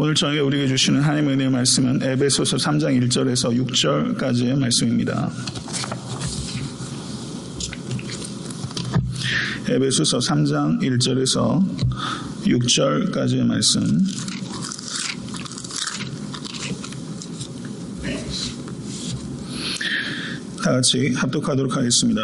오늘 저에게 우리에게 주시는 하나님의 은혜의 말씀은 에베소서 3장 1절에서 6절까지의 말씀입니다. 에베소서 3장 1절에서 6절까지의 말씀. 다 같이 합독하도록 하겠습니다.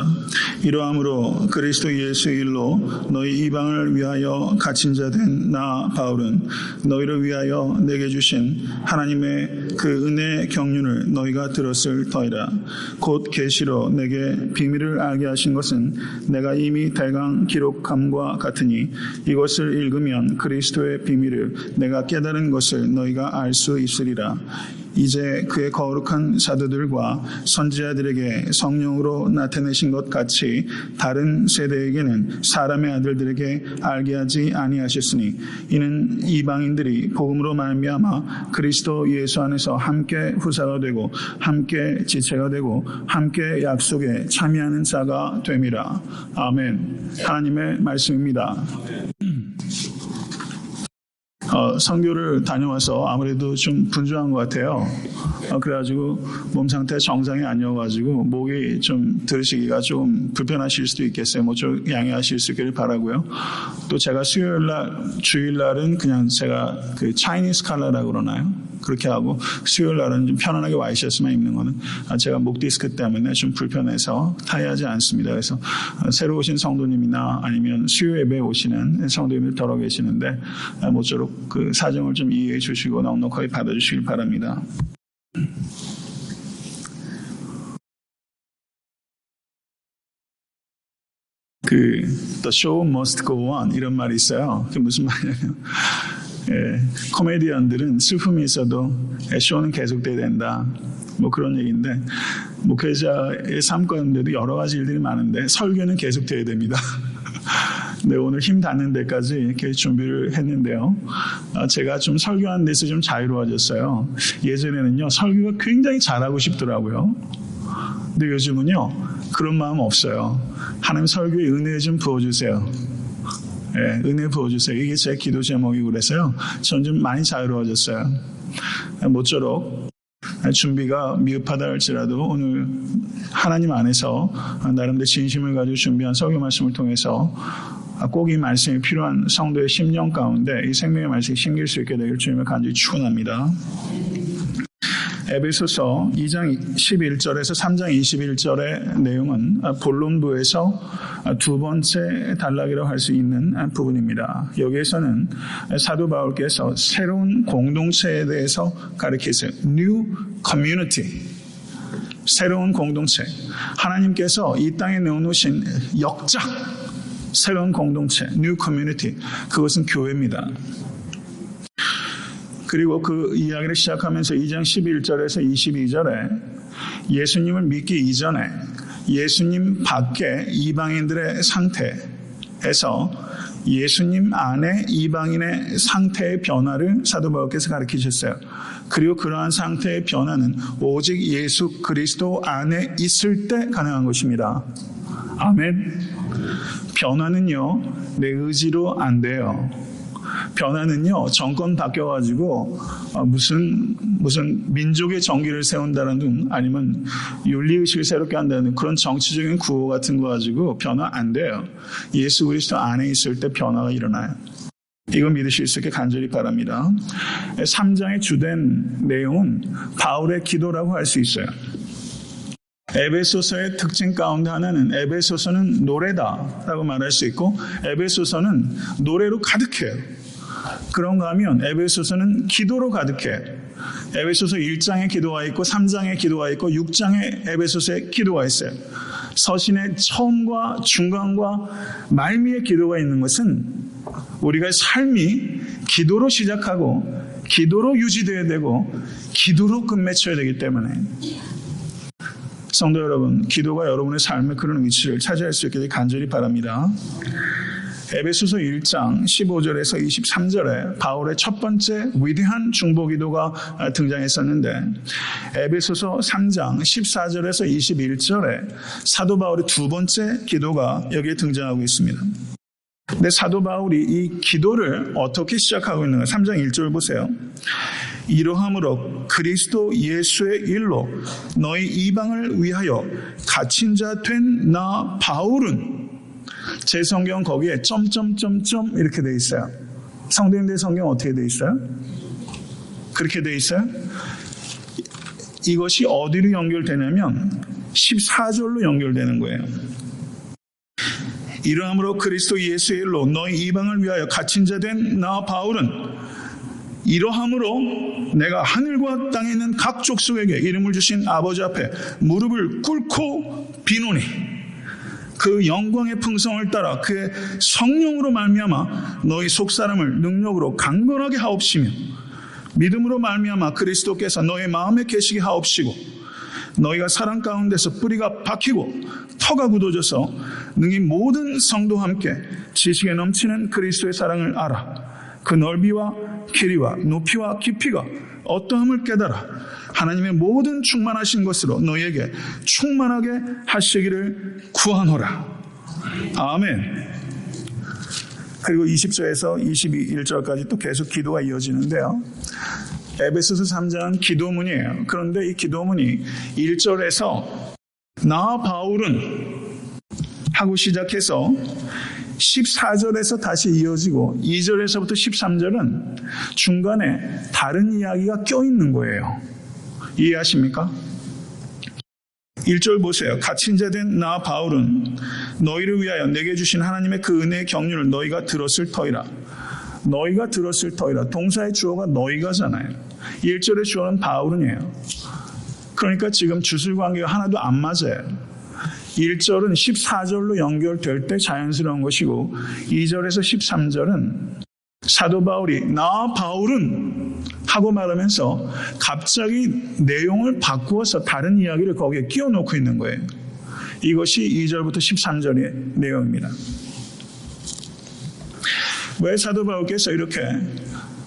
이러함으로 그리스도 예수의 일로 너희 이방을 위하여 갇힌 자 된 나 바울은 너희를 위하여 내게 주신 하나님의 그 은혜의 경륜을 너희가 들었을 터이라. 곧 계시로 내게 비밀을 알게 하신 것은 내가 이미 대강 기록함과 같으니 이것을 읽으면 그리스도의 비밀을 내가 깨달은 것을 너희가 알 수 있으리라. 이제 그의 거룩한 사도들과 선지자들에게 성령으로 나타내신 것 같이 다른 세대에게는 사람의 아들들에게 알게 하지 아니하셨으니 이는 이방인들이 복음으로 말미암아 그리스도 예수 안에서 함께 후사가 되고 함께 지체가 되고 함께 약속에 참여하는 자가 됨이라. 아멘. 하나님의 말씀입니다. 선교를 다녀와서 아무래도 좀 분주한 것 같아요. 그래가지고 몸 상태 정상이 아니어가지고 목이 좀 들으시기가 좀 불편하실 수도 있겠어요. 좀 양해하실 수 있기를 바라고요. 또 제가 수요일날, 주일날은 그냥 제가 그 차이니스 칼라라고 그러나요? 그렇게 하고 수요일날은 좀 편안하게 와이셔츠만 입는 거는 제가 목 디스크 때문에 좀 불편해서 타이하지 않습니다. 그래서 새로 오신 성도님이나 아니면 수요 예배에 오시는 성도님들 더러 계시는데 모쪼록 그 사정을 좀 이해해 주시고 넉넉하게 받아주시길 바랍니다. The show must go on 이런 말이 있어요. 그게 무슨 말이냐면 코미디언들은 슬픔이 있어도 쇼는 계속돼야 된다. 그런 얘기인데 목회자의 삶 가운데도 여러 가지 일들이 많은데 설교는 계속돼야 됩니다. 네, 오늘 힘 닿는 데까지 이렇게 준비를 했는데요. 제가 좀 설교하는 데서 좀 자유로워졌어요. 예전에는요, 설교가 굉장히 잘하고 싶더라고요. 근데 요즘은요, 그런 마음 없어요. 하나님 설교에 은혜 좀 부어주세요. 네, 은혜 부어주세요. 이게 제 기도 제목이고 그래서요. 전 좀 많이 자유로워졌어요. 모쪼록 준비가 미흡하다 할지라도 오늘 하나님 안에서 나름대로 진심을 가지고 준비한 설교 말씀을 통해서 꼭 이 말씀이 필요한 성도의 심령 가운데 이 생명의 말씀이 심길 수 있게 되기를 주님을 간절히 축원합니다. 에베소서 2장 11절에서 3장 21절의 내용은 본론부에서 두 번째 단락이라고 할 수 있는 부분입니다. 여기에서는 사도 바울께서 새로운 공동체에 대해서 가르치세요. New Community. 새로운 공동체. 하나님께서 이 땅에 내어놓으신 역작. 새로운 공동체. New Community. 그것은 교회입니다. 그리고 그 이야기를 시작하면서 2장 11절에서 22절에 예수님을 믿기 이전에 예수님 밖에 이방인들의 상태에서 예수님 안에 이방인의 상태의 변화를 사도 바울께서 가르치셨어요. 그리고 그러한 상태의 변화는 오직 예수 그리스도 안에 있을 때 가능한 것입니다. 아멘. 변화는요, 내 의지로 안 돼요. 변화는요, 정권 바뀌어가지고 무슨 민족의 정기를 세운다는 등 아니면 윤리의식을 새롭게 한다는 그런 정치적인 구호 같은 거 가지고 변화 안 돼요. 예수 그리스도 안에 있을 때 변화가 일어나요. 이거 믿으실 수 있게 간절히 바랍니다. 3장의 주된 내용은 바울의 기도라고 할 수 있어요. 에베소서의 특징 가운데 하나는 에베소서는 노래다라고 말할 수 있고 에베소서는 노래로 가득해요. 그런가 하면 에베소서는 기도로 가득해. 에베소서 1장에 기도가 있고 3장에 기도가 있고 6장에 에베소서에 기도가 있어요. 서신의 처음과 중간과 말미에 기도가 있는 것은 우리가 삶이 기도로 시작하고 기도로 유지되어야 되고 기도로 끝맺혀야 되기 때문에 성도 여러분, 기도가 여러분의 삶에 그런 위치를 차지할 수 있게 간절히 바랍니다. 에베소서 1장 15절에서 23절에 바울의 첫 번째 위대한 중보기도가 등장했었는데 에베소서 3장 14절에서 21절에 사도 바울의 두 번째 기도가 여기에 등장하고 있습니다. 근데 사도 바울이 이 기도를 어떻게 시작하고 있는가? 3장 1절 보세요. 이러함으로 그리스도 예수의 일로 너희 이방을 위하여 갇힌 자 된 나 바울은, 제 성경 거기에 점점점점 이렇게 돼 있어요. 성도님들 성경 어떻게 돼 있어요? 그렇게 돼 있어요? 이것이 어디로 연결되냐면 14절로 연결되는 거예요. 이러함으로 그리스도 예수의 일로 너희 이방을 위하여 갇힌 자 된 나 바울은, 이러함으로 내가 하늘과 땅에 있는 각 족속에게 이름을 주신 아버지 앞에 무릎을 꿇고 비노니 그 영광의 풍성을 따라 그의 성령으로 말미암아 너희 속사람을 능력으로 강건하게 하옵시며 믿음으로 말미암아 그리스도께서 너희 마음에 계시게 하옵시고 너희가 사랑 가운데서 뿌리가 박히고 터가 굳어져서 능히 모든 성도와 함께 지식에 넘치는 그리스도의 사랑을 알아 그 넓이와 길이와 높이와 깊이가 어떠함을 깨달아 하나님의 모든 충만하신 것으로 너희에게 충만하게 하시기를 구하노라. 아멘. 그리고 20절에서 21절까지 또 계속 기도가 이어지는데요. 에베소서 3장은 기도문이에요. 그런데 이 기도문이 1절에서 나 바울은 하고 시작해서 14절에서 다시 이어지고 2절에서부터 13절은 중간에 다른 이야기가 껴있는 거예요. 이해하십니까? 1절 보세요. 갇힌 자 된 나 바울은 너희를 위하여 내게 주신 하나님의 그 은혜의 경륜을 너희가 들었을 터이라. 너희가 들었을 터이라. 동사의 주어가 너희가잖아요. 1절의 주어는 바울은이에요. 그러니까 지금 주술관계가 하나도 안 맞아요. 1절은 14절로 연결될 때 자연스러운 것이고 2절에서 13절은 사도 바울이 나 바울은 하고 말하면서 갑자기 내용을 바꾸어서 다른 이야기를 거기에 끼워놓고 있는 거예요. 이것이 2절부터 13절의 내용입니다. 왜 사도 바울께서 이렇게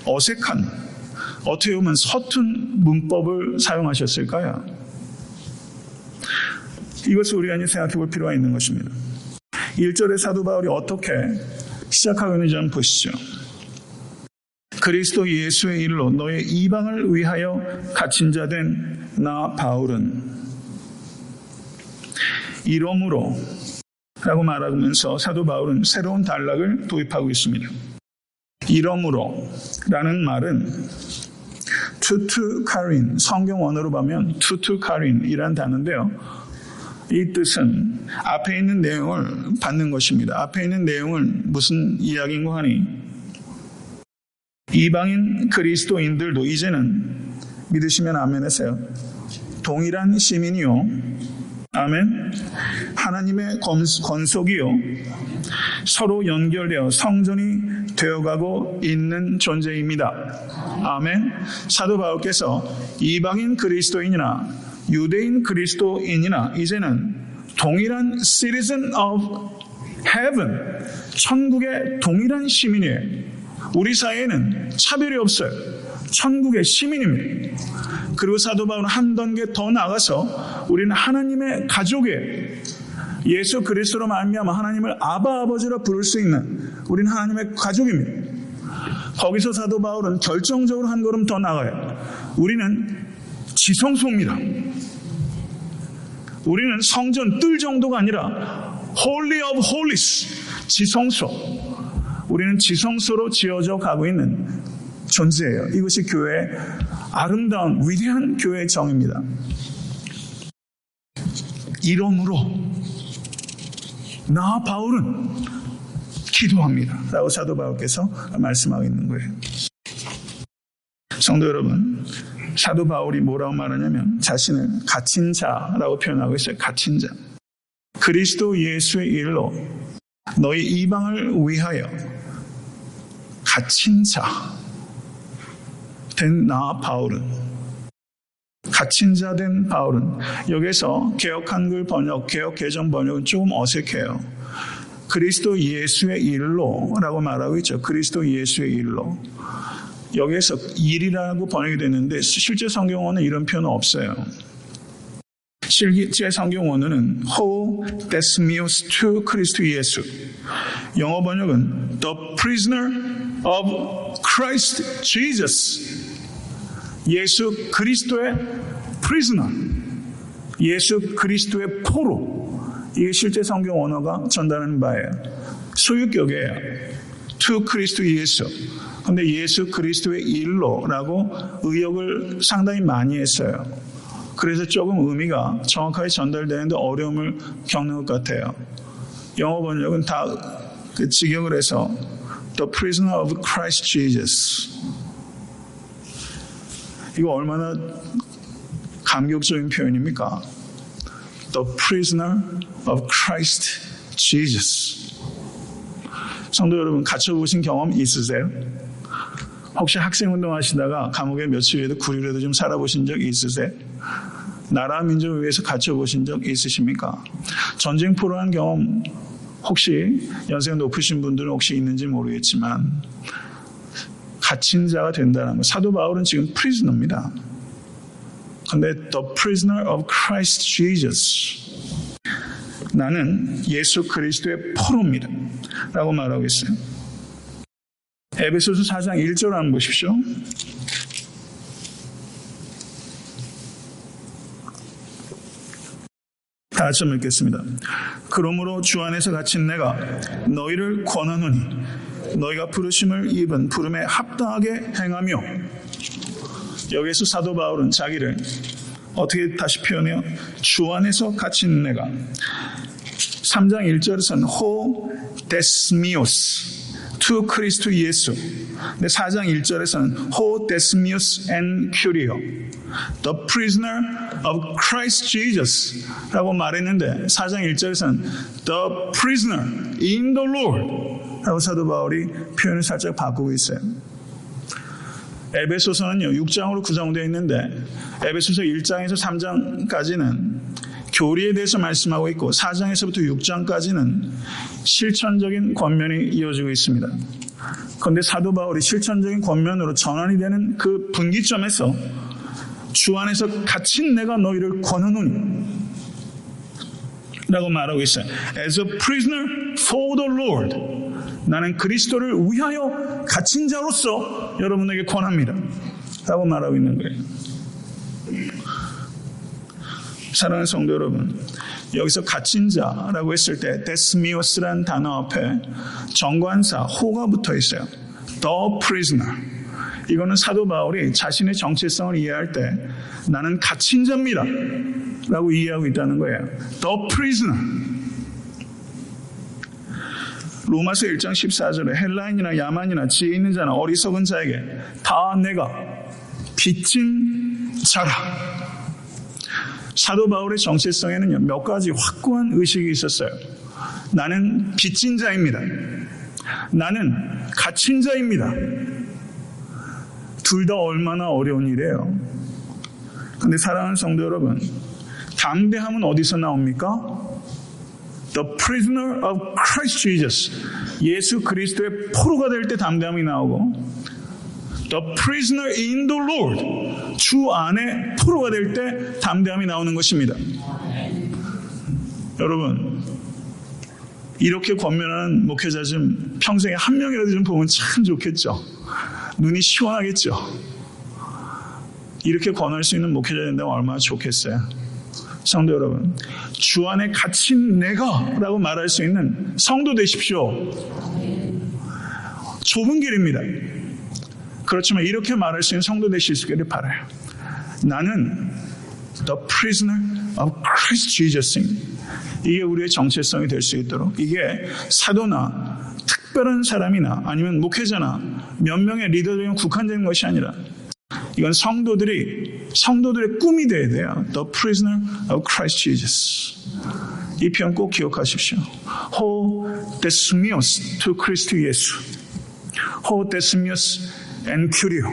어색한, 어떻게 보면 서툰 문법을 사용하셨을까요? 이것을 우리가 이제 생각해 볼 필요가 있는 것입니다. 1절에 사도 바울이 어떻게 시작하고 있는지 한번 보시죠. 그리스도 예수의 일로 너의 이방을 위하여 갇힌 자 된 나 바울은 이러므로 라고 말하면서 사도 바울은 새로운 단락을 도입하고 있습니다. 이러므로 라는 말은 투투카린, 성경 원어로 보면 투투카린이라는 단어인데요. 이 뜻은 앞에 있는 내용을 받는 것입니다. 앞에 있는 내용은 무슨 이야기인가 하니 이방인 그리스도인들도 이제는 믿으시면 아멘 하세요. 동일한 시민이요. 아멘. 하나님의 권속이요. 서로 연결되어 성전이 되어가고 있는 존재입니다. 아멘. 사도 바울께서 이방인 그리스도인이나 유대인 그리스도인이나 이제는 동일한 citizen of heaven, 천국의 동일한 시민이에요. 우리 사이에는 차별이 없어요. 천국의 시민입니다. 그리고 사도 바울은 한 단계 더 나가서 우리는 하나님의 가족이에요. 예수 그리스도로 말미암아 하나님을 아바 아버지라 부를 수 있는 우리는 하나님의 가족입니다. 거기서 사도 바울은 결정적으로 한 걸음 더 나가요. 우리는 지성소입니다. 우리는 성전 뜰 정도가 아니라 Holy of Holies, 지성소. 우리는 지성소로 지어져 가고 있는 존재예요. 이것이 교회의 아름다운 위대한 교회의 정입니다. 이러므로 나 바울은 기도합니다 라고 사도 바울께서 말씀하고 있는 거예요. 성도 여러분, 사도 바울이 뭐라고 말하냐면 자신을 갇힌 자라고 표현하고 있어요. 갇힌 자. 그리스도 예수의 일로 너희 이방을 위하여 갇힌 자 된 나 바울은, 갇힌 자 된 바울은, 여기서 개역 한글 번역, 개역 개정 번역은 조금 어색해요. 그리스도 예수의 일로 라고 말하고 있죠. 그리스도 예수의 일로. 여기에서 일이라고 번역이 되는데 실제 성경어는 이런 표현은 없어요. 실제 성경 원어는 Ho desmios to Christ 예수. 영어 번역은 The prisoner of Christ Jesus. 예수 그리스도의 prisoner. 예수 그리스도의 포로. 이게 실제 성경 원어가 전달하는 바예요. 소유격이에요. To Christ 예수. 근데 예수 그리스도의 일로라고 의역을 상당히 많이 했어요. 그래서 조금 의미가 정확하게 전달되는데 어려움을 겪는 것 같아요. 영어 번역은 다 직역을 해서 The prisoner of Christ Jesus. 이거 얼마나 감격적인 표현입니까? The prisoner of Christ Jesus. 성도 여러분, 갇혀보신 경험 있으세요? 혹시 학생운동 하시다가 감옥에 며칠이라도 구류라도 좀 살아보신 적 있으세요? 나라 민족을 위해서 갇혀보신 적 있으십니까? 전쟁포로 한 경험 혹시 연세가 높으신 분들은 혹시 있는지 모르겠지만 갇힌 자가 된다는 거. 사도 바울은 지금 프리즈너입니다. 근데 The prisoner of Christ Jesus. 나는 예수 그리스도의 포로입니다. 라고 말하고 있어요. 에베소서 4장 1절 한번 보십시오. 다 같이 읽겠습니다. 그러므로 주 안에서 갇힌 내가 너희를 권하노니 너희가 부르심을 입은 부름에 합당하게 행하며. 여기에서 사도 바울은 자기를 어떻게 다시 표현해요? 주 안에서 갇힌 내가. 3장 1절에서는 Ho desmios to Christ 예수. 근데 4장 1절에서는 Ho desmios en curio. The prisoner of Christ Jesus 라고 말했는데 4장 1절에서는 The prisoner in the Lord 라고 사도 바울이 표현을 살짝 바꾸고 있어요. 에베소서는요 6장으로 구성되어 있는데 에베소서 1장에서 3장까지는 교리에 대해서 말씀하고 있고 4장에서부터 6장까지는 실천적인 권면이 이어지고 있습니다. 그런데 사도 바울이 실천적인 권면으로 전환이 되는 그 분기점에서 주 안에서 갇힌 내가 너희를 권하노니 라고 말하고 있어요. As a prisoner for the Lord. 나는 그리스도를 위하여 갇힌 자로서 여러분에게 권합니다. 라고 말하고 있는 거예요. 사랑하는 성도 여러분, 여기서 갇힌 자라고 했을 때 데스미오스라는 단어 앞에 정관사 호가 붙어 있어요. The prisoner. 이거는 사도 바울이 자신의 정체성을 이해할 때 나는 갇힌 자입니다 라고 이해하고 있다는 거예요. The prisoner. 로마서 1장 14절에 헬라인이나 야만이나 지혜 있는 자나 어리석은 자에게 다 내가 빚진 자라. 사도 바울의 정체성에는요 몇 가지 확고한 의식이 있었어요. 나는 빚진 자입니다. 나는 갇힌 자입니다. 둘 다 얼마나 어려운 일이에요. 그런데 사랑하는 성도 여러분, 담대함은 어디서 나옵니까? The prisoner of Christ Jesus. 예수 그리스도의 포로가 될 때 담대함이 나오고 The prisoner in the Lord. 주 안에 포로가 될 때 담대함이 나오는 것입니다. 여러분, 이렇게 권면하는 목회자 좀 평생에 한 명이라도 좀 보면 참 좋겠죠. 눈이 시원하겠죠. 이렇게 권할 수 있는 목회자 된다면 얼마나 좋겠어요. 성도 여러분, 주 안에 갇힌 내가 라고 말할 수 있는 성도 되십시오. 좁은 길입니다. 그렇지만 이렇게 말할 수 있는 성도 되실 수 있기를 바라요. 나는 The prisoner of Christ Jesus. 이게 우리의 정체성이 될 수 있도록, 이게 사도나 특별한 사람이나 아니면 목회자나 몇 명의 리더들에게 국한되는 것이 아니라 이건 성도들의 꿈이 되어야 돼요. The prisoner of Christ Jesus. 이 표현 꼭 기억하십시오. Ho desmios to Christ 예수. Ho desmios en curio.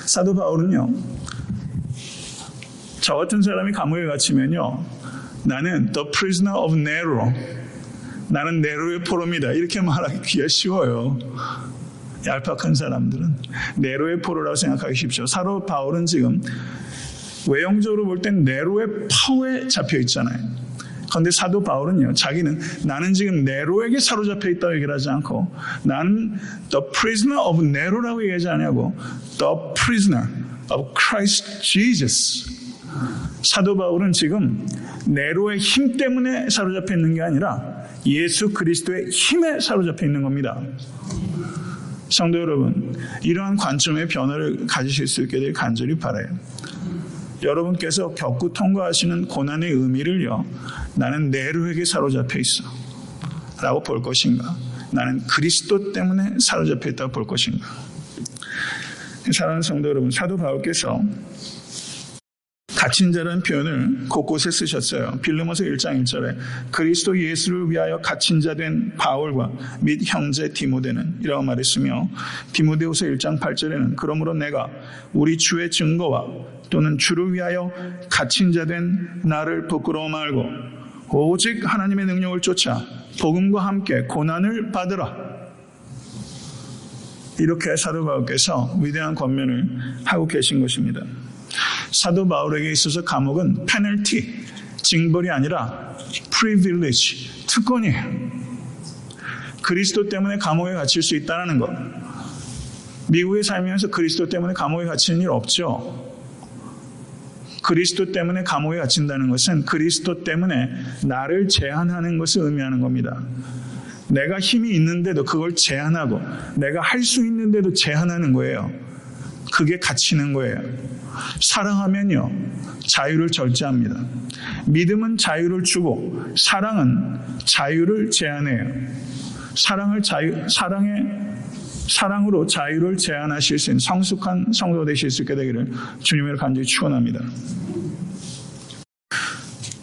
사도 바울은요, 저 같은 사람이 감옥에 갇히면요, 나는 the prisoner of Nero. 나는 네로의 포로입니다. 이렇게 말하기가 쉬워요. 얄팍한 사람들은 네로의 포로라고 생각하기 쉽죠. 사도 바울은 지금 외형적으로 볼 땐 네로의 파워에 잡혀 있잖아요. 그런데 사도 바울은요, 자기는 나는 지금 네로에게 사로잡혀 있다고 얘기를 하지 않고 나는 the prisoner of 네로라고 얘기하지 않냐고 the prisoner of Christ Jesus. 사도 바울은 지금 네로의 힘 때문에 사로잡혀 있는 게 아니라 예수 그리스도의 힘에 사로잡혀 있는 겁니다. 성도 여러분, 이러한 관점의 변화를 가지실 수 있게 될 간절히 바라요. 여러분께서 겪고 통과하시는 고난의 의미를요, 나는 네로에게 사로잡혀 있어 라고 볼 것인가, 나는 그리스도 때문에 사로잡혀 있다고 볼 것인가. 사랑하는 성도 여러분, 사도 바울께서 갇힌 자라는 표현을 곳곳에 쓰셨어요. 빌레몬서 1장 1절에 그리스도 예수를 위하여 갇힌 자 된 바울과 및 형제 디모데는 이라고 말했으며, 디모데후서 1장 8절에는 그러므로 내가 우리 주의 증거와 또는 주를 위하여 갇힌 자 된 나를 부끄러워 말고 오직 하나님의 능력을 쫓아 복음과 함께 고난을 받으라. 이렇게 사도 바울께서 위대한 권면을 하고 계신 것입니다. 사도 바울에게 있어서 감옥은 페널티, 징벌이 아니라 프리빌리지, 특권이에요. 그리스도 때문에 감옥에 갇힐 수 있다는 것. 미국에 살면서 그리스도 때문에 감옥에 갇히는 일 없죠. 그리스도 때문에 감옥에 갇힌다는 것은 그리스도 때문에 나를 제한하는 것을 의미하는 겁니다. 내가 힘이 있는데도 그걸 제한하고 내가 할 수 있는데도 제한하는 거예요. 그게 갇히는 거예요. 사랑하면요, 자유를 절제합니다. 믿음은 자유를 주고 사랑은 자유를 제한해요. 사랑으로 자유를 제한하실 수 있는 성숙한 성도 되실 수 있게 되기를 주님을 간절히 축원합니다.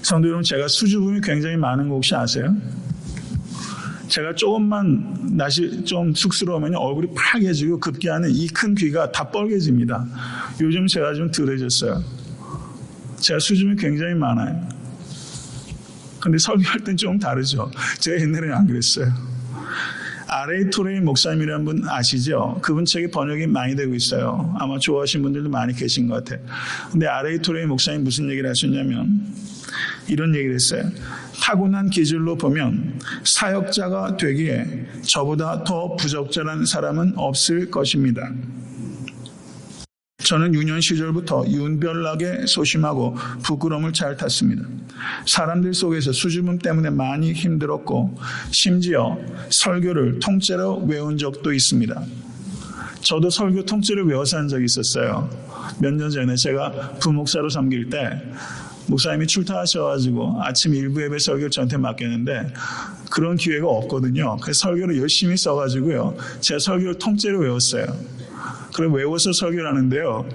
성도 여러분, 제가 수줍음이 굉장히 많은 거 혹시 아세요? 제가 조금만 날씨 좀 쑥스러우면 얼굴이 파래지고 급기야는 이 큰 귀가 다 뻘개집니다. 요즘 제가 좀 덜해졌어요. 제가 수줍음이 굉장히 많아요. 근데 설교할 땐 좀 다르죠. 제가 옛날에는 안 그랬어요. R.A. 토레인 목사님이라는 분 아시죠? 그분 책이 번역이 많이 되고 있어요. 아마 좋아하시는 분들도 많이 계신 것 같아요. 근데 R.A. 토레인 목사님 무슨 얘기를 하셨냐면 이런 얘기를 했어요. 타고난 기질로 보면 사역자가 되기에 저보다 더 부적절한 사람은 없을 것입니다. 저는 유년 시절부터 윤별나게 소심하고 부끄러움을 잘 탔습니다. 사람들 속에서 수줍음 때문에 많이 힘들었고 심지어 설교를 통째로 외운 적도 있습니다. 저도 설교 통째로 외워서 한 적이 있었어요. 몇 년 전에 제가 부목사로 섬길 때 목사님이 출타하셔가지고 아침 1부 예배 설교를 저한테 맡겼는데 그런 기회가 없거든요. 그래서 설교를 열심히 써가지고요, 제가 설교를 통째로 외웠어요. 그걸 외워서 설교를 하는데요,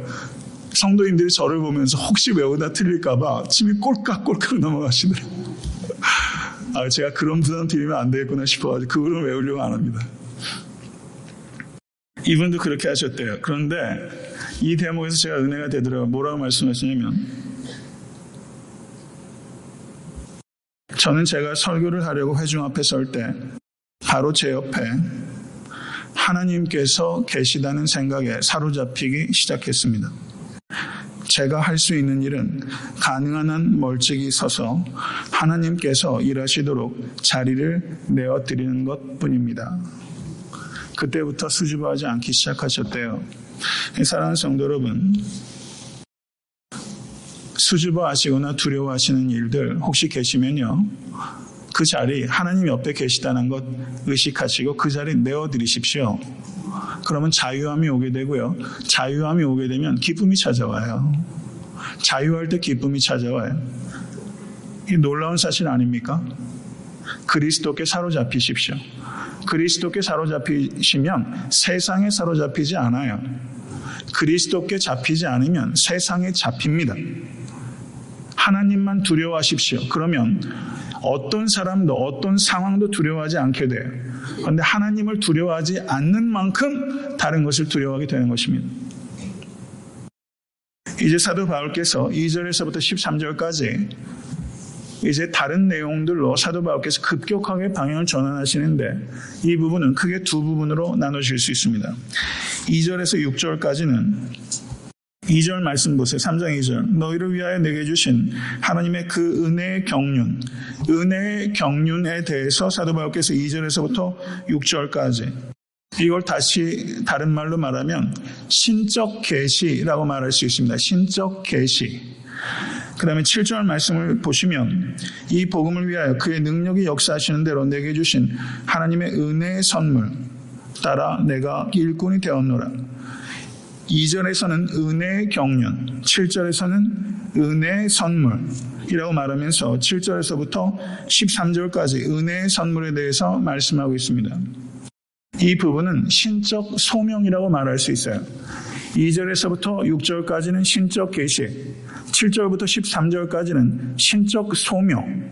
성도님들이 저를 보면서 혹시 외우다 틀릴까봐 침이 꼴깍꼴깍 넘어가시더라고요. 제가 그런 부담 드리면 안 되겠구나 싶어가지고 그거를 외우려고 안 합니다. 이분도 그렇게 하셨대요. 그런데 이 대목에서 제가 은혜가 되더라고요. 뭐라고 말씀하시냐면, 저는 제가 설교를 하려고 회중 앞에 설 때 바로 제 옆에 하나님께서 계시다는 생각에 사로잡히기 시작했습니다. 제가 할 수 있는 일은 가능한 한 멀찍이 서서 하나님께서 일하시도록 자리를 내어드리는 것뿐입니다. 그때부터 수줍어하지 않기 시작하셨대요. 사랑하는 성도 여러분, 수줍어하시거나 두려워하시는 일들 혹시 계시면요, 그 자리 하나님 옆에 계시다는 것 의식하시고 그 자리 내어드리십시오. 그러면 자유함이 오게 되고요, 자유함이 오게 되면 기쁨이 찾아와요. 자유할 때 기쁨이 찾아와요. 이 놀라운 사실 아닙니까? 그리스도께 사로잡히십시오. 그리스도께 사로잡히시면 세상에 사로잡히지 않아요. 그리스도께 잡히지 않으면 세상에 잡힙니다. 하나님만 두려워하십시오. 그러면 어떤 사람도 어떤 상황도 두려워하지 않게 돼요. 그런데 하나님을 두려워하지 않는 만큼 다른 것을 두려워하게 되는 것입니다. 이제 사도 바울께서 2절에서부터 13절까지 이제 다른 내용들로 사도 바울께서 급격하게 방향을 전환하시는데, 이 부분은 크게 두 부분으로 나누실 수 있습니다. 2절에서 6절까지는 2절 말씀 보세요. 3장 2절. 너희를 위하여 내게 주신 하나님의 그 은혜의 경륜. 은혜의 경륜에 대해서 사도 바울께서 2절에서부터 6절까지 이걸 다시 다른 말로 말하면 신적 계시라고 말할 수 있습니다. 신적 계시. 그 다음에 7절 말씀을 보시면 이 복음을 위하여 그의 능력이 역사하시는 대로 내게 주신 하나님의 은혜의 선물 따라 내가 일꾼이 되었노라. 2절에서는 은혜의 경륜, 7절에서는 은혜의 선물이라고 말하면서 7절에서부터 13절까지 은혜의 선물에 대해서 말씀하고 있습니다. 이 부분은 신적 소명이라고 말할 수 있어요. 2절에서부터 6절까지는 신적 계시, 7절부터 13절까지는 신적 소명.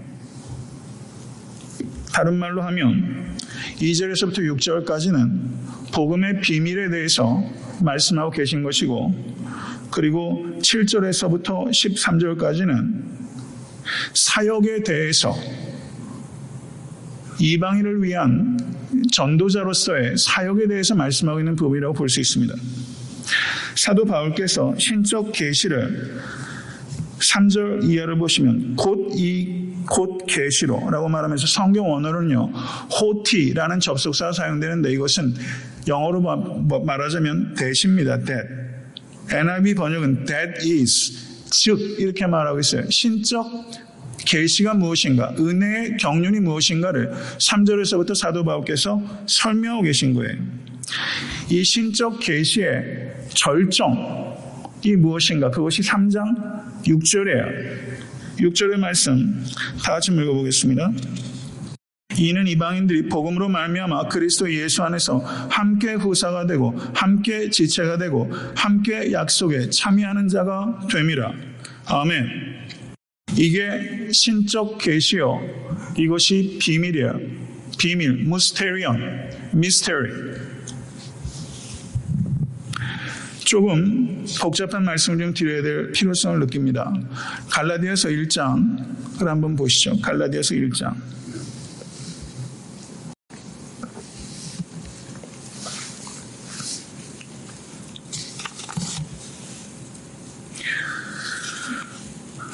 다른 말로 하면 2절에서부터 6절까지는 복음의 비밀에 대해서 말씀하고 계신 것이고, 그리고 7절에서부터 13절까지는 사역에 대해서 이방인을 위한 전도자로서의 사역에 대해서 말씀하고 있는 부분이라고 볼 수 있습니다. 사도 바울께서 신적 계시를 3절 이하를 보시면 곧 계시로라고 말하면서 성경 원어로는요 호티라는 접속사가 사용되는데 이것은 영어로 말하자면 that입니다. that. NIV 번역은 that is 즉 이렇게 말하고 있어요. 신적 계시가 무엇인가, 은혜의 경륜이 무엇인가를 3절에서부터 사도 바울께서 설명하고 계신 거예요. 이 신적 계시의 절정이 무엇인가, 그것이 3장 6절이에요. 6절의 말씀 다 같이 읽어보겠습니다. 이는 이방인들이 복음으로 말미암아 그리스도 예수 안에서 함께 후사가 되고 함께 지체가 되고 함께 약속에 참여하는 자가 됨이라. 아멘. 이게 신적 계시요, 이것이 비밀이에요. 비밀, 미스테리. 조금 복잡한 말씀을 좀 드려야 될 필요성을 느낍니다. 갈라디아서 1장을 한번 보시죠. 갈라디아서 1장.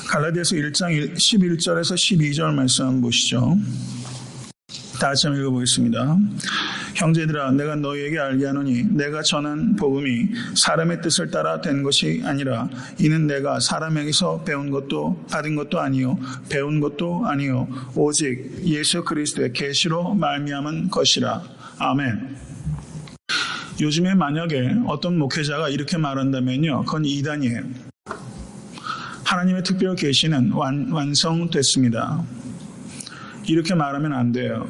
갈라디아서 1장 11절에서 12절 말씀 한번 보시죠. 다 같이 한번 읽어보겠습니다. 형제들아, 내가 너희에게 알게 하노니 내가 전한 복음이 사람의 뜻을 따라 된 것이 아니라 이는 내가 사람에게서 배운 것도 받은 것도 아니요 배운 것도 아니요 오직 예수 그리스도의 계시로 말미암은 것이라. 아멘. 요즘에 만약에 어떤 목회자가 이렇게 말한다면요, 그건 이단이에요. 하나님의 특별 계시는 완성됐습니다. 이렇게 말하면 안 돼요.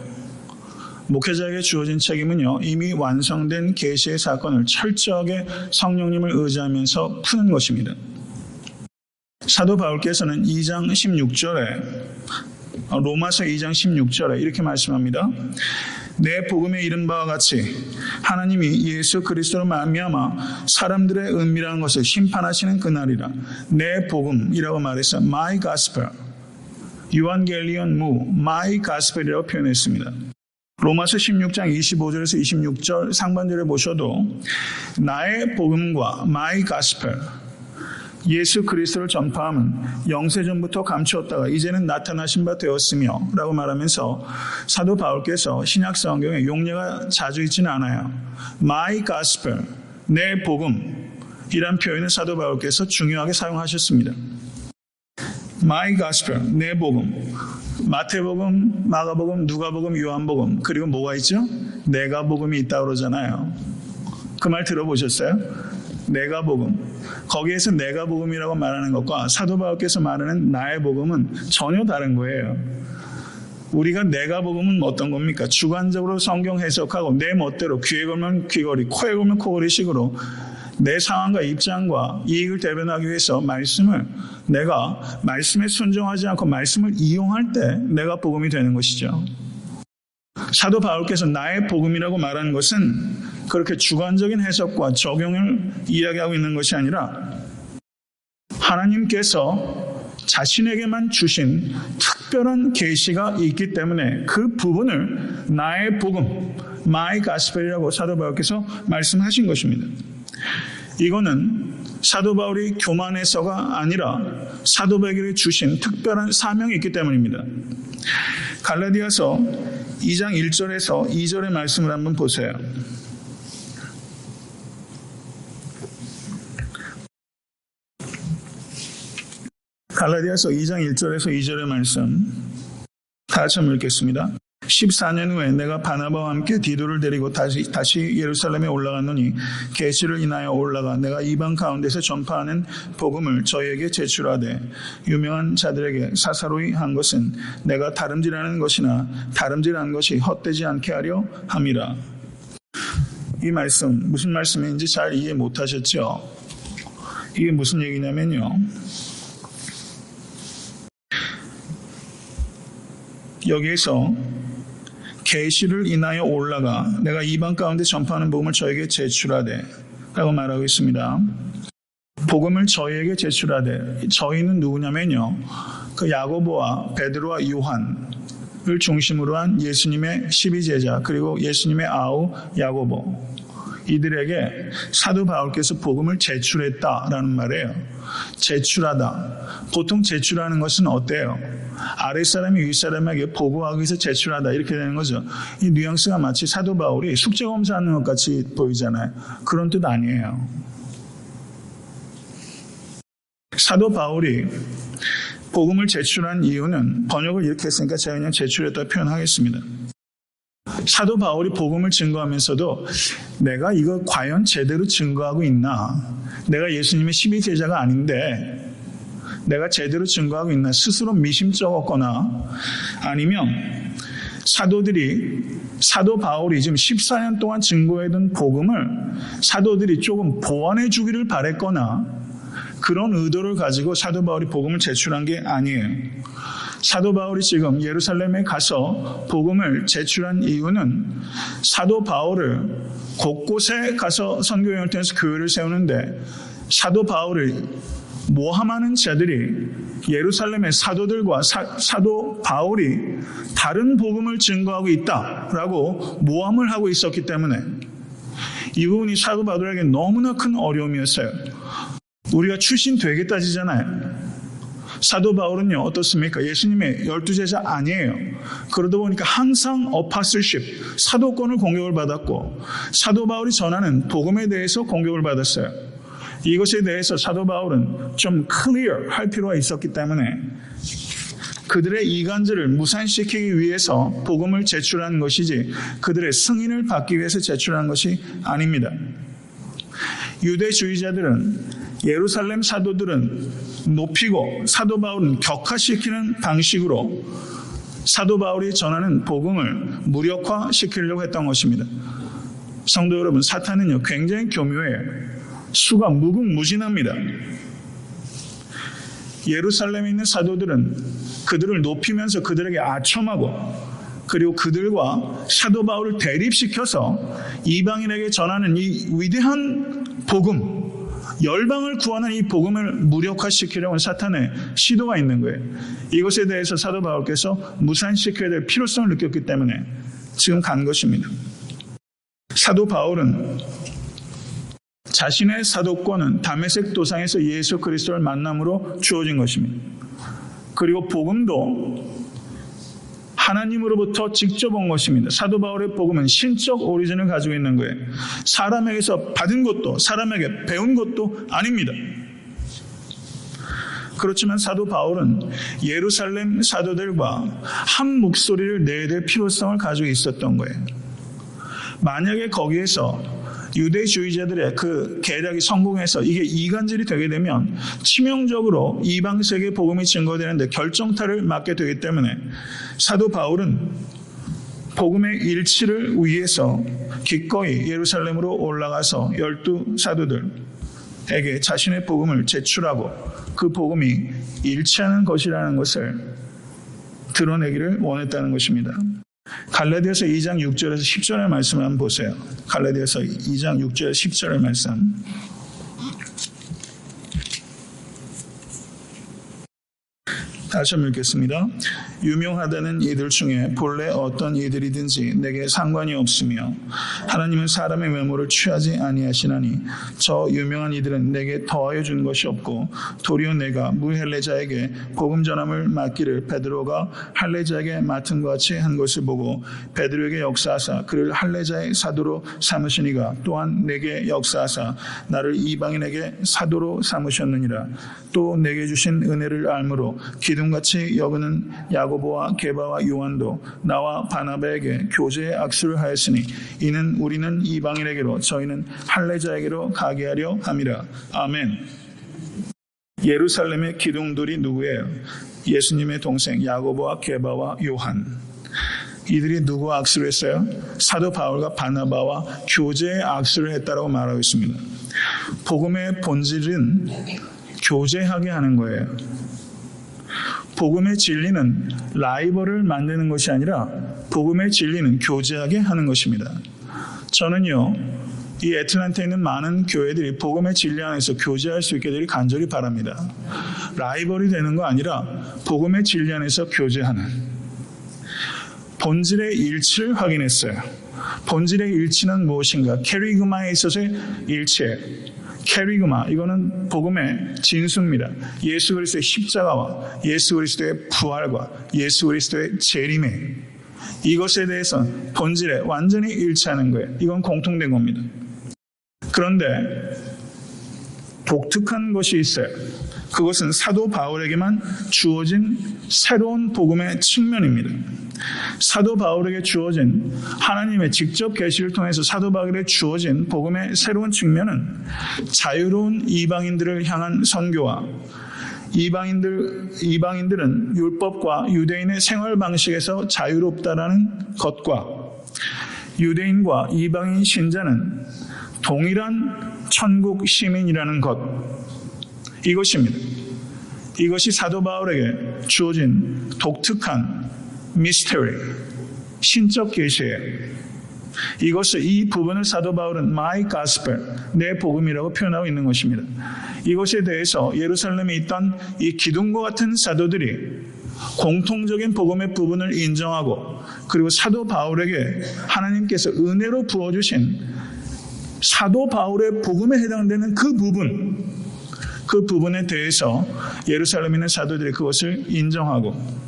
목회자에게 주어진 책임은요, 이미 완성된 계시의 사건을 철저하게 성령님을 의지하면서 푸는 것입니다. 사도 바울께서는 2장 16절에 로마서 2장 16절에 이렇게 말씀합니다. 내 복음에 이른 바와 같이 하나님이 예수 그리스도로 말미암아 사람들의 은밀한 것을 심판하시는 그날이라. 내 복음이라고 말해서 my gospel, 유한겔리온 my gospel이라고 표현했습니다. 로마서 16장 25절에서 26절 상반절에 보셔도 나의 복음과 my gospel, 예수 그리스도를 전파함은 영세전부터 감추었다가 이제는 나타나신 바 되었으며 라고 말하면서 사도 바울께서 신약 성경에 용례가 자주 있지는 않아요. My gospel, 내 복음이란 표현을 사도 바울께서 중요하게 사용하셨습니다. My gospel, 내 복음. 마태복음, 마가복음, 누가복음, 요한복음, 그리고 뭐가 있죠? 내가 복음이 있다고 그러잖아요. 그 말 들어보셨어요? 내가 복음. 거기에서 내가 복음이라고 말하는 것과 사도 바울께서 말하는 나의 복음은 전혀 다른 거예요. 우리가 내가 복음은 어떤 겁니까? 주관적으로 성경 해석하고 내 멋대로 귀에 걸면 귀걸이, 코에 걸면 코걸이 식으로 내 상황과 입장과 이익을 대변하기 위해서 내가 말씀에 순종하지 않고 말씀을 이용할 때 내가 복음이 되는 것이죠. 사도 바울께서 나의 복음이라고 말하는 것은 그렇게 주관적인 해석과 적용을 이야기하고 있는 것이 아니라 하나님께서 자신에게만 주신 특별한 계시가 있기 때문에 그 부분을 나의 복음, my gospel이라고 사도 바울께서 말씀하신 것입니다. 이거는 사도 바울이 교만해서가 아니라 사도 바울에게 주신 특별한 사명이 있기 때문입니다. 갈라디아서 2장 1절에서 2절의 말씀을 한번 보세요. 갈라디아서 2장 1절에서 2절의 말씀 다 같이 한번 읽겠습니다. 14년 후에 내가 바나바와 함께 디도를 데리고 다시 예루살렘에 올라갔노니 계시를 인하여 올라가 내가 이방 가운데서 전파하는 복음을 저희에게 제출하되 유명한 자들에게 사사로이 한 것은 내가 다름질하는 것이나 다름질한 것이 헛되지 않게 하려 함이라. 이 말씀 무슨 말씀인지 잘 이해 못하셨죠? 이게 무슨 얘기냐면요, 여기에서 계시를 인하여 올라가 내가 이방 가운데 전파하는 복음을 저에게 제출하되 라고 말하고 있습니다. 복음을 저희에게 제출하되, 저희는 누구냐면요, 그 야고보와 베드로와 요한을 중심으로 한 예수님의 12제자 그리고 예수님의 아우 야고보, 이들에게 사도 바울께서 복음을 제출했다라는 말이에요. 제출하다. 보통 제출하는 것은 어때요? 아랫사람이 윗사람에게 보고하기 위해서 제출하다 이렇게 되는 거죠. 이 뉘앙스가 마치 사도 바울이 숙제검사하는 것 같이 보이잖아요. 그런 뜻 아니에요. 사도 바울이 복음을 제출한 이유는, 번역을 이렇게 했으니까 제가 그냥 제출했다고 표현하겠습니다. 사도 바울이 복음을 증거하면서도 내가 이거 과연 제대로 증거하고 있나? 내가 예수님의 12제자가 아닌데 내가 제대로 증거하고 있나? 스스로 미심쩍었거나 아니면 사도 바울이 지금 14년 동안 증거해둔 복음을 사도들이 조금 보완해 주기를 바랬거나 그런 의도를 가지고 사도 바울이 복음을 제출한 게 아니에요. 사도 바울이 지금 예루살렘에 가서 복음을 제출한 이유는 사도 바울을 곳곳에 가서 선교여행을 통해서 교회를 세우는데 사도 바울을 모함하는 자들이 예루살렘의 사도들과 사도 바울이 다른 복음을 증거하고 있다라고 모함을 하고 있었기 때문에 이 부분이 사도 바울에게 너무나 큰 어려움이었어요. 우리가 출신되게 따지잖아요. 사도 바울은요, 어떻습니까? 예수님의 12제자 아니에요. 그러다 보니까 항상 어파슬십, 사도권을 공격을 받았고 사도 바울이 전하는 복음에 대해서 공격을 받았어요. 이것에 대해서 사도 바울은 좀 클리어 할 필요가 있었기 때문에 그들의 이간질을 무산시키기 위해서 복음을 제출한 것이지 그들의 승인을 받기 위해서 제출한 것이 아닙니다. 유대주의자들은, 예루살렘 사도들은 높이고 사도 바울은 격하시키는 방식으로 사도 바울이 전하는 복음을 무력화시키려고 했던 것입니다. 성도 여러분, 사탄은요 굉장히 교묘해요. 수가 무궁무진합니다. 예루살렘에 있는 사도들은 그들을 높이면서 그들에게 아첨하고 그리고 그들과 사도 바울을 대립시켜서 이방인에게 전하는 이 위대한 복음, 열방을 구하는 이 복음을 무력화시키려고 하는 사탄의 시도가 있는 거예요. 이것에 대해서 사도 바울께서 무산시켜야 될 필요성을 느꼈기 때문에 지금 간 것입니다. 사도 바울은 자신의 사도권은 다메섹 도상에서 예수 그리스도를 만남으로 주어진 것입니다. 그리고 복음도 하나님으로부터 직접 온 것입니다. 사도 바울의 복음은 신적 오리진을 가지고 있는 거예요. 사람에게서 받은 것도 사람에게 배운 것도 아닙니다. 그렇지만 사도 바울은 예루살렘 사도들과 한 목소리를 내야 될 필요성을 가지고 있었던 거예요. 만약에 거기에서 유대주의자들의 그 계략이 성공해서 이게 이간질이 되게 되면 치명적으로 이방 세계 복음이 증거되는데 결정타를 맞게 되기 때문에 사도 바울은 복음의 일치를 위해서 기꺼이 예루살렘으로 올라가서 12사도들에게 자신의 복음을 제출하고 그 복음이 일치하는 것이라는 것을 드러내기를 원했다는 것입니다. 갈라디아서 2장 6절에서 10절의 말씀을 한번 보세요. 갈라디아서 2장 6절 10절의 말씀. 다시 한번 읽겠습니다. 유명하다는 이들 중에 본래 어떤 이들이든지 내게 상관이 없으며 하나님은 사람의 외모를 취하지 아니하시나니 저 유명한 이들은 내게 더하여 준 것이 없고 도리어 내가 무헬레자에게 복음 전함을 맡기를 베드로가 할례자에게 맡은 것 같이 한 것을 보고 베드로에게 역사하사 그를 할례자의 사도로 삼으시니가 또한 내게 역사하사 나를 이방인에게 사도로 삼으셨느니라. 또 내게 주신 은혜를 알므로 기둥같이 여기는 야고보와 게바와 요한도 나와 바나바에게 교제의 악수를 하였으니 이는 우리는 이방인에게로 저희는 할례자에게로 가게 하려 함이라. 아멘. 예루살렘의 기둥들이 누구예요? 예수님의 동생 야고보와 게바와 요한. 이들이 누구와 악수를 했어요? 사도 바울과 바나바와 교제의 악수를 했다라고 말하고 있습니다. 복음의 본질은 교제하게 하는 거예요. 복음의 진리는 라이벌을 만드는 것이 아니라 복음의 진리는 교제하게 하는 것입니다. 저는요, 이 애틀랜타에 있는 많은 교회들이 복음의 진리 안에서 교제할 수 있게 되길 간절히 바랍니다. 라이벌이 되는 거 아니라 복음의 진리 안에서 교제하는 본질의 일치를 확인했어요. 본질의 일치는 무엇인가? 캐리그마에 있어서의 일체. 캐리그마, 이거는 복음의 진수입니다. 예수 그리스도의 십자가와 예수 그리스도의 부활과 예수 그리스도의 재림에 이것에 대해서 본질에 완전히 일치하는 거예요. 이건 공통된 겁니다. 그런데 독특한 것이 있어요. 그것은 사도 바울에게만 주어진 새로운 복음의 측면입니다. 사도 바울에게 주어진 하나님의 직접 계시를 통해서 사도 바울에게 주어진 복음의 새로운 측면은 자유로운 이방인들을 향한 선교와 이방인들은 율법과 유대인의 생활 방식에서 자유롭다라는 것과 유대인과 이방인 신자는 동일한 천국 시민이라는 것, 이것입니다. 이것이 사도 바울에게 주어진 독특한 미스터리, 신적 계시예요. 이 부분을 사도 바울은 My Gospel, 내 복음이라고 표현하고 있는 것입니다. 이것에 대해서 예루살렘에 있던 이 기둥과 같은 사도들이 공통적인 복음의 부분을 인정하고 그리고 사도 바울에게 하나님께서 은혜로 부어주신 사도 바울의 복음에 해당되는 그 부분에 대해서 예루살렘에 있는 사도들이 그것을 인정하고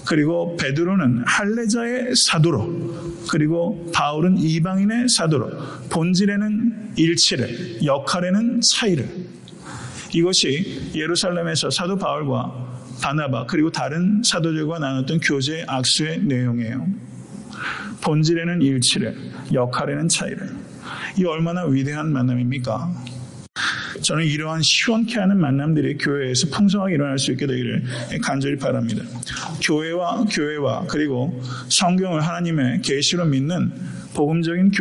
그리고 베드로는 할례자의 사도로 그리고 바울은 이방인의 사도로 본질에는 일치를 역할에는 차이를 이것이 예루살렘에서 사도 바울과 바나바 그리고 다른 사도들과 나눴던 교제의 악수의 내용이에요. 본질에는 일치를 역할에는 차이를 이 얼마나 위대한 만남입니까? 저는 이러한 시원케 하는 만남들이 교회에서 풍성하게 일어날 수 있게 되기를 간절히 바랍니다. 교회와 그리고 성경을 하나님의 계시로 믿는 복음적인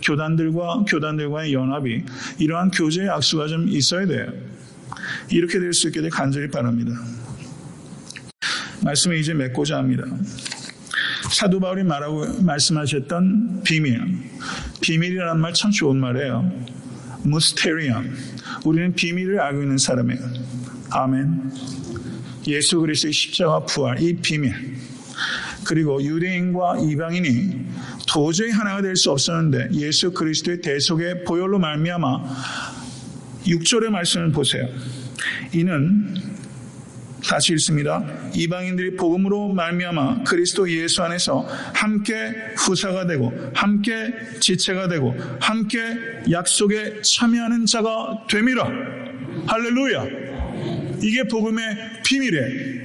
교단들과의 연합이 이러한 교제의 악수가 좀 있어야 돼요. 이렇게 될 수 있게 되길 간절히 바랍니다. 말씀을 이제 맺고자 합니다. 사도 바울이 말씀하셨던 비밀이라는 말 참 좋은 말이에요. 무스테리언, 우리는 비밀을 알고 있는 사람이에요. 아멘. 예수 그리스도의 십자가 부활, 이 비밀. 그리고 유대인과 이방인이 도저히 하나가 될 수 없었는데 예수 그리스도의 대속의 보혈로 말미암아 6절의 말씀을 보세요. 이는 다시 읽습니다. 이방인들이 복음으로 말미암아 그리스도 예수 안에서 함께 후사가 되고 함께 지체가 되고 함께 약속에 참여하는 자가 됨이라. 할렐루야. 이게 복음의 비밀이에요.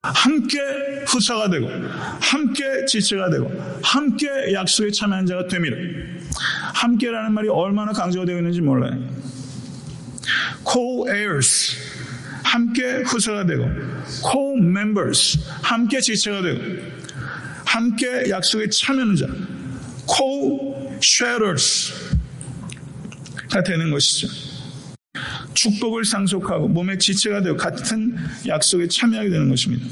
함께 후사가 되고 함께 지체가 되고 함께 약속에 참여하는 자가 됨이라. 함께라는 말이 얼마나 강조가 되어 있는지 몰라요. co-heirs, 함께 후사가 되고 co-members, 함께 지체가 되고 함께 약속에 참여하는 자, co-sharers 다 되는 것이죠. 축복을 상속하고 몸의 지체가 되고 같은 약속에 참여하게 되는 것입니다.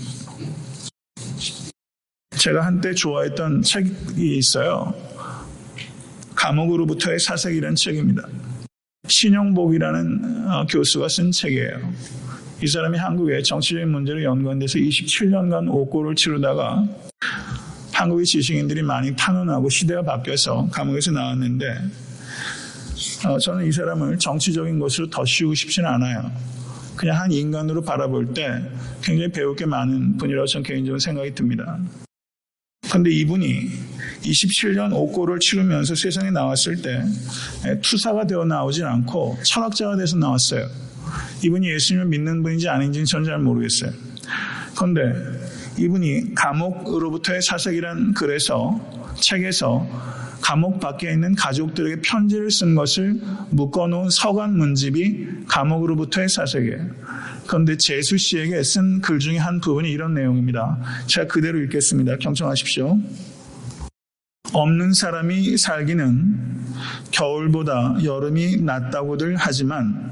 제가 한때 좋아했던 책이 있어요. 감옥으로부터의 사색이라는 책입니다. 신영복이라는 교수가 쓴 책이에요. 이 사람이 한국의 정치적인 문제로 연관돼서 27년간 옥고를 치르다가 한국의 지식인들이 많이 탄원하고 시대가 바뀌어서 감옥에서 나왔는데 저는 이 사람을 정치적인 것으로 덧씌우고 싶지는 않아요. 그냥 한 인간으로 바라볼 때 굉장히 배울 게 많은 분이라고 저는 개인적으로 생각이 듭니다. 그런데 이분이 27년 옥고를 치르면서 세상에 나왔을 때 투사가 되어 나오진 않고 철학자가 돼서 나왔어요. 이분이 예수님을 믿는 분인지 아닌지는 저는 잘 모르겠어요. 그런데 이분이 감옥으로부터의 사색이란 책에서 감옥 밖에 있는 가족들에게 편지를 쓴 것을 묶어놓은 서간 문집이 감옥으로부터의 사색이에요. 그런데 재수 씨에게 쓴 글 중에 한 부분이 이런 내용입니다. 제가 그대로 읽겠습니다. 경청하십시오. 없는 사람이 살기는 겨울보다 여름이 낫다고들 하지만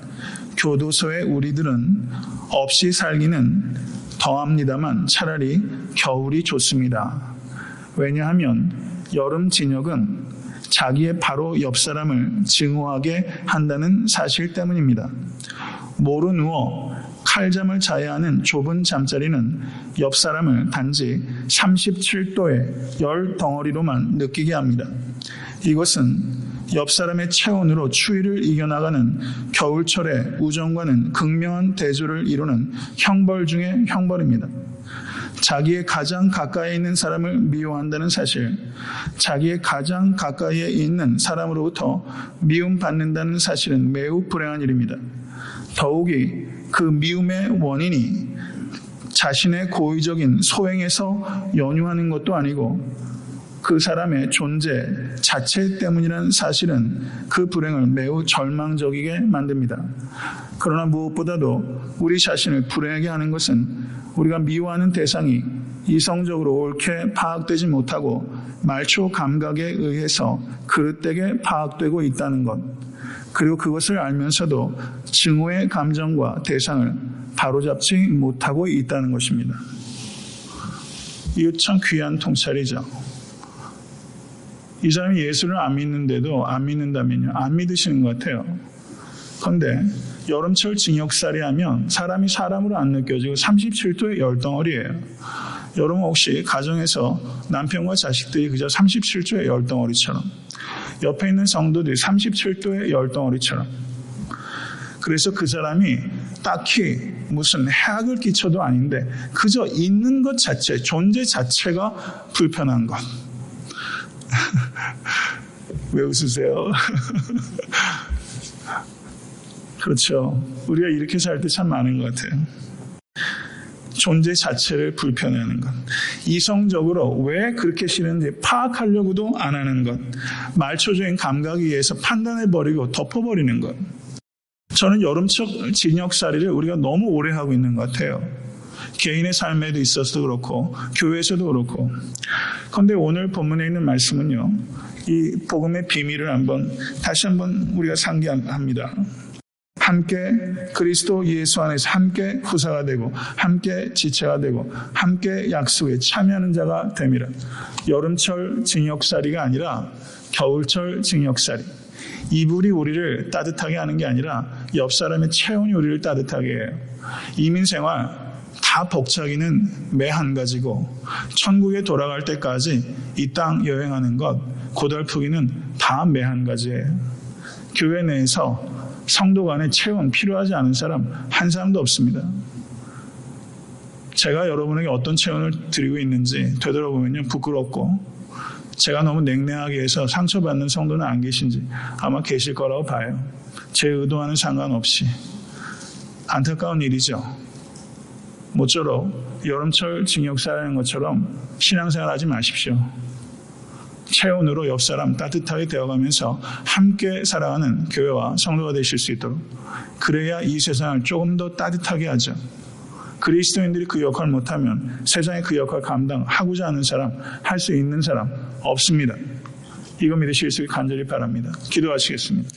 교도소에 우리들은 없이 살기는 더합니다만 차라리 겨울이 좋습니다. 왜냐하면 여름 진역은 자기의 바로 옆 사람을 증오하게 한다는 사실 때문입니다. 모루 누워 칼잠을 자야 하는 좁은 잠자리는 옆 사람을 단지 37도의 열 덩어리로만 느끼게 합니다. 이것은 옆 사람의 체온으로 추위를 이겨나가는 겨울철의 우정과는 극명한 대조를 이루는 형벌 중의 형벌입니다. 자기의 가장 가까이에 있는 사람을 미워한다는 사실, 자기의 가장 가까이에 있는 사람으로부터 미움받는다는 사실은 매우 불행한 일입니다. 더욱이 그 미움의 원인이 자신의 고의적인 소행에서 연유하는 것도 아니고 그 사람의 존재 자체 때문이라는 사실은 그 불행을 매우 절망적이게 만듭니다. 그러나 무엇보다도 우리 자신을 불행하게 하는 것은 우리가 미워하는 대상이 이성적으로 옳게 파악되지 못하고 말초 감각에 의해서 그릇되게 파악되고 있다는 것, 그리고 그것을 알면서도 증오의 감정과 대상을 바로잡지 못하고 있다는 것입니다. 이거 참 귀한 통찰이죠. 이 사람이 예수를 안 믿는데도 안 믿는다면요, 안 믿으시는 것 같아요. 그런데 여름철 징역살이 하면 사람이 사람으로 안 느껴지고 37도의 열덩어리예요. 여러분 혹시 가정에서 남편과 자식들이 그저 37도의 열덩어리처럼, 옆에 있는 성도들이 37도의 열덩어리처럼, 그래서 그 사람이 딱히 무슨 해악을 끼쳐도 아닌데 그저 있는 것 자체, 존재 자체가 불편한 것. 왜 웃으세요? 그렇죠. 우리가 이렇게 살 때 참 많은 것 같아요. 존재 자체를 불편해하는 것. 이성적으로 왜 그렇게 싫은지 파악하려고도 안 하는 것. 말초적인 감각에 의해서 판단해버리고 덮어버리는 것. 저는 여름철 징역살이를 우리가 너무 오래 하고 있는 것 같아요. 개인의 삶에도 있어서도 그렇고 교회에서도 그렇고. 그런데 오늘 본문에 있는 말씀은요, 이 복음의 비밀을 다시 한번 우리가 상기합니다. 함께 그리스도 예수 안에서 함께 후사가 되고 함께 지체가 되고 함께 약속에 참여하는 자가 됨이라. 여름철 징역살이가 아니라 겨울철 징역살이. 이불이 우리를 따뜻하게 하는 게 아니라 옆 사람의 체온이 우리를 따뜻하게 해요. 이민생활 다 벅차기는 매 한 가지고 천국에 돌아갈 때까지 이 땅 여행하는 것 고달프기는 다 매 한 가지예요. 교회 내에서 성도 간의 체온 필요하지 않은 사람 한 사람도 없습니다. 제가 여러분에게 어떤 체온을 드리고 있는지 되돌아보면요, 부끄럽고 제가 너무 냉랭하게 해서 상처받는 성도는 안 계신지 아마 계실 거라고 봐요. 제 의도와는 상관없이. 안타까운 일이죠. 모쪼록 여름철 징역살이라는 것처럼 신앙생활 하지 마십시오. 체온으로 옆 사람 따뜻하게 되어가면서 함께 살아가는 교회와 성도가 되실 수 있도록, 그래야 이 세상을 조금 더 따뜻하게 하죠. 그리스도인들이 그 역할을 못하면 세상에 그 역할 감당하고자 하는 사람, 할 수 있는 사람 없습니다. 이거 믿으실 수 있길 간절히 바랍니다. 기도하시겠습니다.